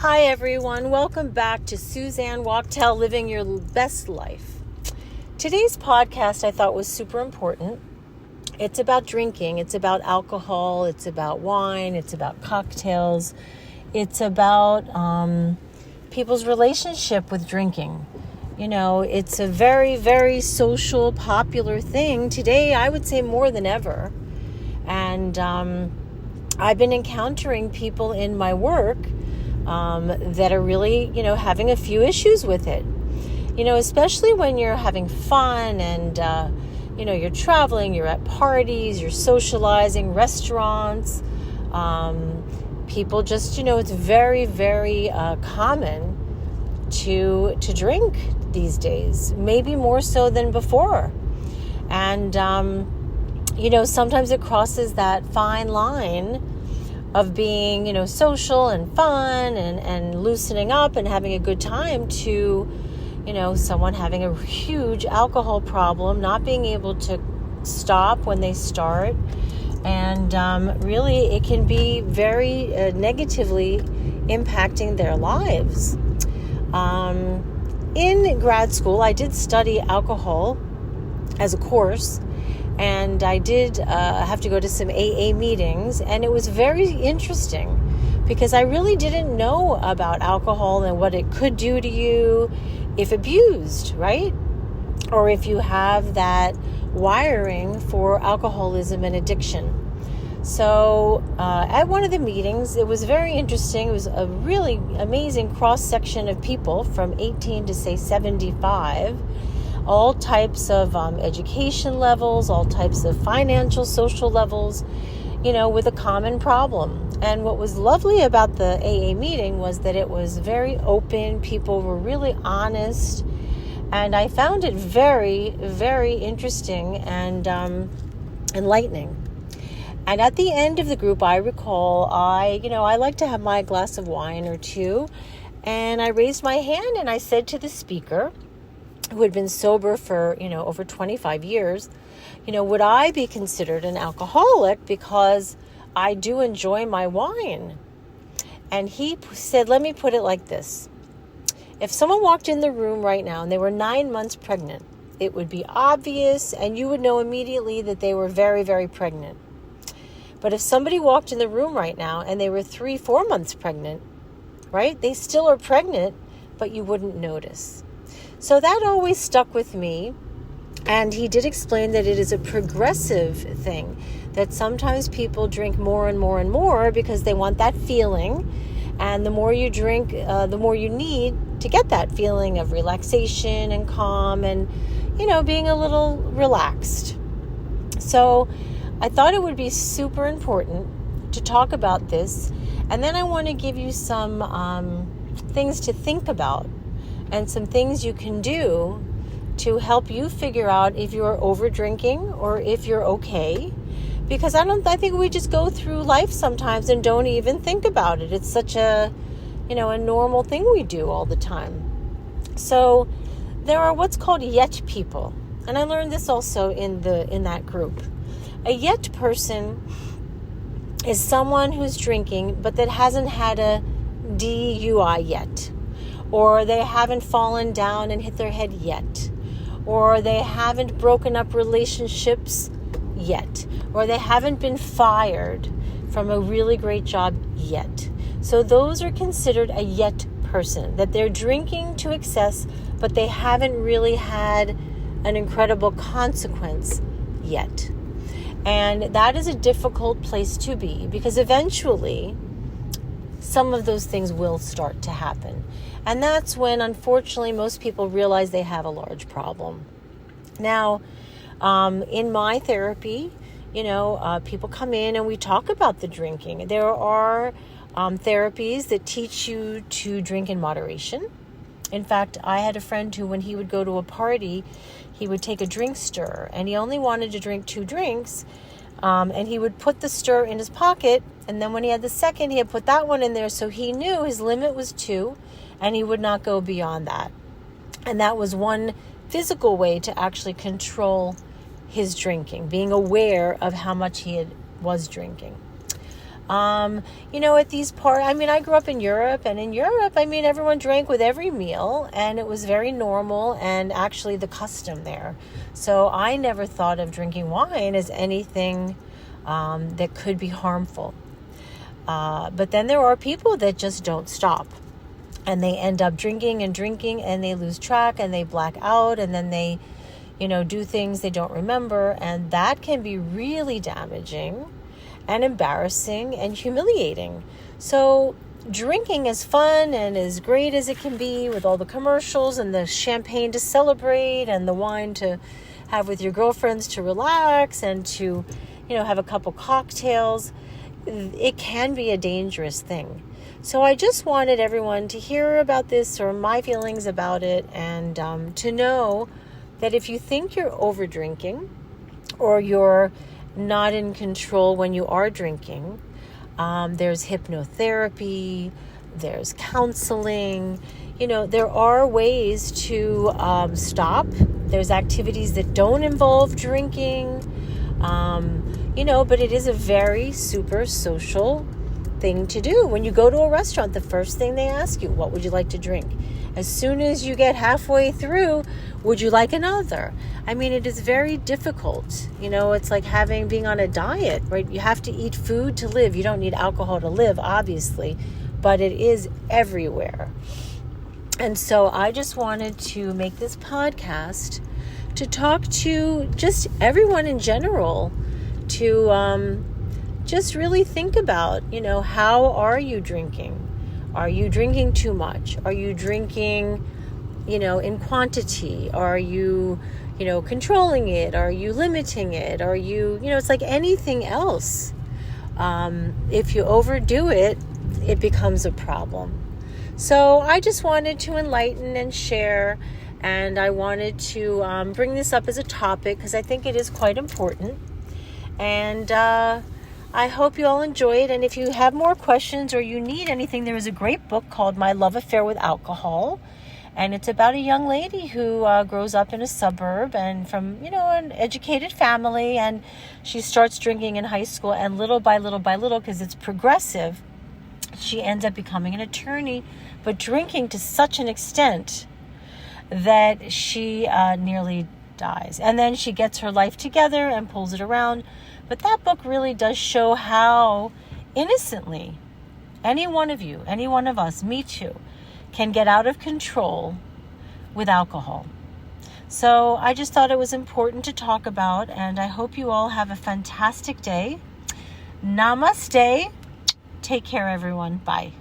Hi everyone, welcome back to Suzanne Wachtel, Living Your Best Life. Today's podcast I thought was super important. It's about drinking, it's about alcohol, it's about wine, it's about cocktails, it's about people's relationship with drinking. You know, it's a very, very social, popular thing today, I would say more than ever. And I've been encountering people in my work that are really, having a few issues with it. Especially when you're having fun and, you're traveling, you're at parties, you're socializing, restaurants. People just, it's very, very common to drink these days, maybe more so than before. And, sometimes it crosses that fine line of being, social and fun and loosening up and having a good time to, someone having a huge alcohol problem, not being able to stop when they start. And really, it can be very negatively impacting their lives. In grad school, I did study alcohol as a course. And I did have to go to some AA meetings, and it was very interesting because I really didn't know about alcohol and what it could do to you if abused, right? Or if you have that wiring for alcoholism and addiction. So at one of the meetings, it was very interesting. It was a really amazing cross-section of people from 18 to, say, 75. All types of education levels, all types of financial, social levels, with a common problem. And what was lovely about the AA meeting was that it was very open. People were really honest. And I found it very, very interesting and enlightening. And at the end of the group, I recall, I like to have my glass of wine or two. And I raised my hand and I said to the speaker, who had been sober for, over 25 years, would I be considered an alcoholic because I do enjoy my wine? And he said, let me put it like this. If someone walked in the room right now and they were 9 months pregnant, it would be obvious and you would know immediately that they were very, very pregnant. But if somebody walked in the room right now and they were 3-4 months pregnant, right, they still are pregnant, but you wouldn't notice. So that always stuck with me, and he did explain that it is a progressive thing, that sometimes people drink more and more and more because they want that feeling, and the more you drink, the more you need to get that feeling of relaxation and calm and, being a little relaxed. So I thought it would be super important to talk about this, and then I want to give you some things to think about and some things you can do to help you figure out if you're over drinking or if you're okay. Because I think we just go through life sometimes and don't even think about it. It's such a normal thing we do all the time. So there are what's called yet people. And I learned this also in that group. A yet person is someone who's drinking but that hasn't had a DUI yet. Or they haven't fallen down and hit their head yet. Or they haven't broken up relationships yet. Or they haven't been fired from a really great job yet. So those are considered a yet person, that they're drinking to excess, but they haven't really had an incredible consequence yet. And that is a difficult place to be because eventually some of those things will start to happen. And that's when, unfortunately, most people realize they have a large problem. Now, in my therapy, people come in and we talk about the drinking. There are therapies that teach you to drink in moderation. In fact, I had a friend who, when he would go to a party, he would take a drink stirrer, and he only wanted to drink 2 drinks. And he would put the stirrer in his pocket, and then when he had the second, he had put that one in there, so he knew his limit was 2, and he would not go beyond that. And that was one physical way to actually control his drinking, being aware of how much he was drinking. At these I grew up in Europe, and in Europe, everyone drank with every meal, and it was very normal and actually the custom there. So I never thought of drinking wine as anything that could be harmful. But then there are people that just don't stop, and they end up drinking, and they lose track, and they black out, and then they, do things they don't remember, and that can be really damaging and embarrassing and humiliating. So drinking is fun and as great as it can be, with all the commercials and the champagne to celebrate and the wine to have with your girlfriends to relax and to, have a couple cocktails. It can be a dangerous thing. So I just wanted everyone to hear about this, or my feelings about it, and to know that if you think you're over drinking, or you're not in control when you are drinking, there's hypnotherapy, there's counseling, there are ways to stop. There's activities that don't involve drinking, but it is a very super social thing to do. When you go to a restaurant, the first thing they ask you, what would you like to drink? As soon as you get halfway through, would you like another? It is very difficult. It's like being on a diet, right? You have to eat food to live. You don't need alcohol to live, obviously, but it is everywhere. And so I just wanted to make this podcast to talk to just everyone in general, to just really think about, how are you drinking? Are you drinking too much? Are you drinking, in quantity? Are you, controlling it? Are you limiting it? Are you, it's like anything else. If you overdo it, it becomes a problem. So I just wanted to enlighten and share, and I wanted to bring this up as a topic because I think it is quite important. And I hope you all enjoy it. And if you have more questions or you need anything, there is a great book called My Love Affair with Alcohol. And it's about a young lady who grows up in a suburb and from, an educated family. And she starts drinking in high school. And little by little, because it's progressive, she ends up becoming an attorney, but drinking to such an extent that she nearly dies. And then she gets her life together and pulls it around. But that book really does show how innocently any one of you, any one of us, me too, can get out of control with alcohol. So I just thought it was important to talk about, and I hope you all have a fantastic day. Namaste. Take care, everyone. Bye.